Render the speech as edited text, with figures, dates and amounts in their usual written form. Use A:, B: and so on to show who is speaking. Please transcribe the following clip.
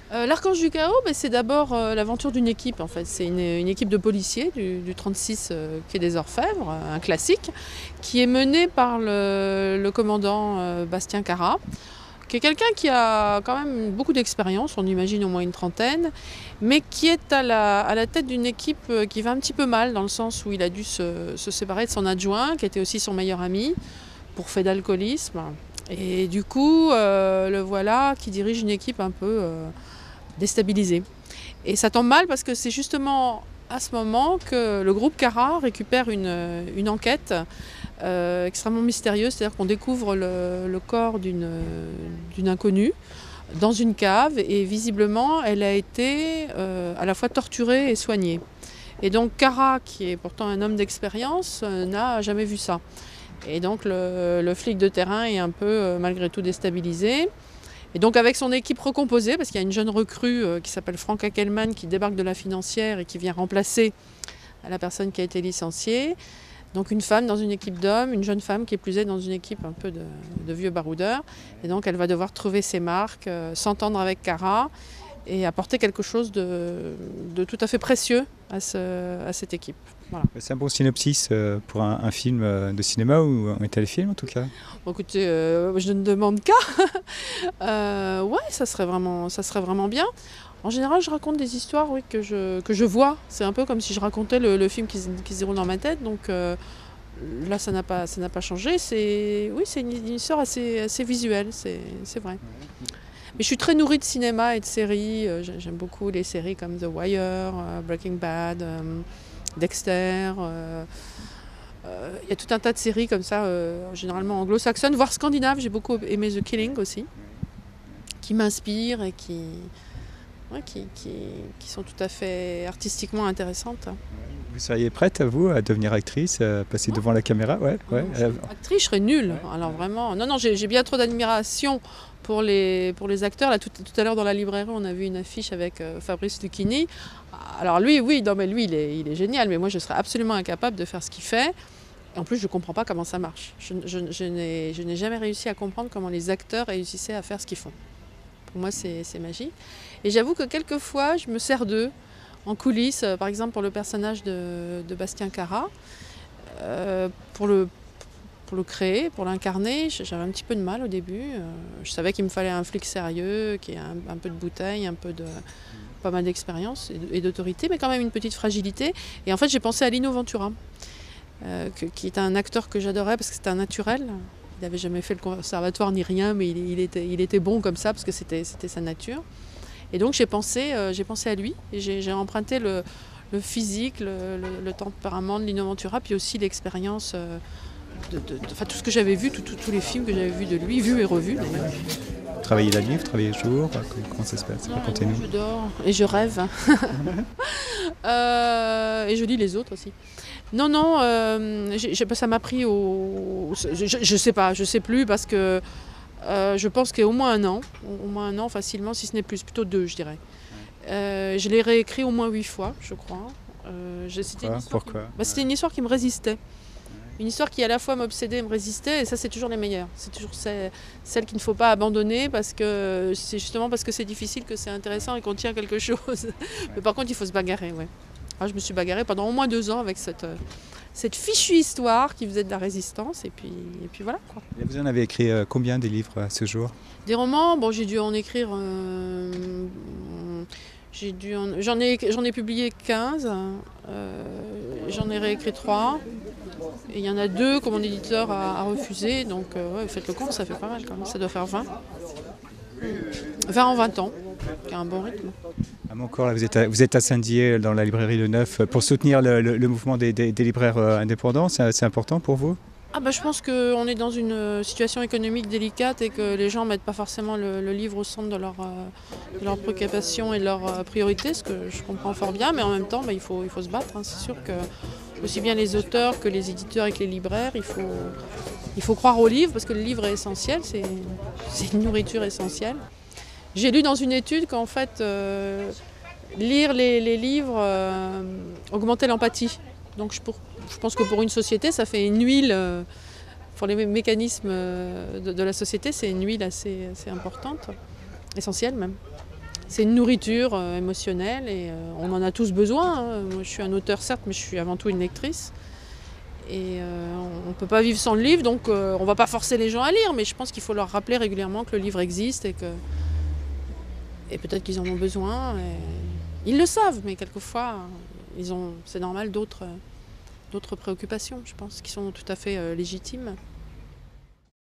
A: L'Archange du Chaos, c'est d'abord l'aventure d'une équipe en fait. C'est une équipe de policiers du 36 quai des Orfèvres, un classique, qui est menée par le commandant Bastien Carat, qui est quelqu'un qui a quand même beaucoup d'expérience, on imagine au moins une trentaine, mais qui est à la tête d'une équipe qui va un petit peu mal, dans le sens où il a dû se séparer de son adjoint, qui était aussi son meilleur ami, pour fait d'alcoolisme. Et du coup, le voilà qui dirige une équipe un peu déstabilisée. Et ça tombe mal parce que c'est justement à ce moment que le groupe Carat récupère une enquête extrêmement mystérieuse, c'est-à-dire qu'on découvre le corps d'une inconnue dans une cave et visiblement elle a été à la fois torturée et soignée. Et donc Carat, qui est pourtant un homme d'expérience, n'a jamais vu ça. Et donc le flic de terrain est un peu malgré tout déstabilisé. Et donc avec son équipe recomposée, parce qu'il y a une jeune recrue qui s'appelle Frank Ackelman qui débarque de la financière et qui vient remplacer la personne qui a été licenciée. Donc une femme dans une équipe d'hommes, une jeune femme qui est plus est dans une équipe un peu de vieux baroudeurs. Et donc elle va devoir trouver ses marques, s'entendre avec Carat et apporter quelque chose de tout à fait précieux à cette équipe. Voilà.
B: C'est un bon synopsis pour un film de cinéma ou un téléfilm en tout cas.
A: Bon, écoutez, je ne demande qu'à. Ouais, ça serait vraiment bien. En général, je raconte des histoires que je vois. C'est un peu comme si je racontais le film qui se déroule dans ma tête. Donc là, ça n'a pas changé. C'est une histoire assez visuelle, c'est vrai. Mais je suis très nourrie de cinéma et de séries. J'aime beaucoup les séries comme The Wire, Breaking Bad, Dexter. Il y a tout un tas de séries comme ça, généralement anglo-saxonnes, voire scandinaves. J'ai beaucoup aimé The Killing aussi, qui m'inspirent et qui sont tout à fait artistiquement intéressantes.
B: Vous seriez prête, vous, à devenir actrice, passer devant la caméra? Ouais.
A: Actrice, je serais nulle. Alors vraiment, non, j'ai bien trop d'admiration pour les acteurs. Là, tout à l'heure dans la librairie, on a vu une affiche avec Fabrice Lucchini. Alors lui, oui, non, mais lui, il est génial, mais moi, je serais absolument incapable de faire ce qu'il fait. Et en plus, je ne comprends pas comment ça marche. Je n'ai jamais réussi à comprendre comment les acteurs réussissaient à faire ce qu'ils font. Pour moi, c'est magique. Et j'avoue que quelquefois, je me sers d'eux en coulisses, par exemple pour le personnage de Bastien Carat, pour le créer, pour l'incarner. J'avais un petit peu de mal au début. Je savais qu'il me fallait un flic sérieux, qui ait un peu de bouteille, pas mal d'expérience et d'autorité, mais quand même une petite fragilité. Et en fait, j'ai pensé à Lino Ventura, qui est un acteur que j'adorais parce que c'était un naturel. Il n'avait jamais fait le conservatoire ni rien, mais il était bon comme ça parce que c'était sa nature. Et donc j'ai pensé à lui et j'ai emprunté le physique, le tempérament de Lino Ventura, puis aussi l'expérience, tout ce que j'avais vu, tous les films que j'avais vus de lui, vus et revus d'ailleurs.
B: Vous travaillez la nuit, vous travaillez le jour, comment ça se passe? Racontez-nous.
A: Je dors et je rêve. Et je lis les autres aussi. Non, ça m'a pris je sais plus parce que je pense qu'il y a au moins un an facilement, si ce n'est plus, plutôt 2 je dirais. Je l'ai réécrit au moins 8 fois, je crois.
B: Pourquoi?
A: C'était une histoire qui me résistait. Une histoire qui à la fois m'obsédait et me résistait, et ça c'est toujours les meilleures. C'est toujours celle qu'il ne faut pas abandonner parce que c'est justement parce que c'est difficile que c'est intéressant et qu'on tient quelque chose. Mais par contre il faut se bagarrer, ouais. Alors, je me suis bagarrée pendant au moins 2 ans avec cette fichue histoire qui faisait de la résistance et puis voilà quoi.
B: Et vous en avez écrit combien des livres à ce jour? Des
A: romans, bon j'ai dû en écrire, j'en ai publié 15, j'en ai réécrit 3 et il y en a 2 que mon éditeur a refusé, donc faites le compte, ça fait pas mal quand même, ça doit faire 20 en 20 ans, qui a un bon rythme.
B: Encore, là, vous êtes à Saint-Dié dans la librairie Le Neuf pour soutenir le mouvement des libraires indépendants, c'est important pour vous?
A: Je pense qu'on est dans une situation économique délicate et que les gens ne mettent pas forcément le livre au centre de leurs préoccupations et de leurs priorités, ce que je comprends fort bien, mais en même temps il faut se battre. C'est sûr que aussi bien les auteurs que les éditeurs et que les libraires, il faut croire au livre parce que le livre est essentiel, c'est une nourriture essentielle. J'ai lu dans une étude qu'en fait, lire les livres augmentait l'empathie. Donc je pense que pour une société, ça fait une huile, pour les mécanismes de la société, c'est une huile assez importante, essentielle même. c'est une nourriture émotionnelle et on en a tous besoin. Moi, je suis un auteur, certes, mais je suis avant tout une lectrice. Et on ne peut pas vivre sans le livre, donc on ne va pas forcer les gens à lire, mais je pense qu'il faut leur rappeler régulièrement que le livre existe et peut-être qu'ils en ont besoin. Ils le savent, mais quelquefois, c'est normal, d'autres préoccupations, je pense, qui sont tout à fait légitimes.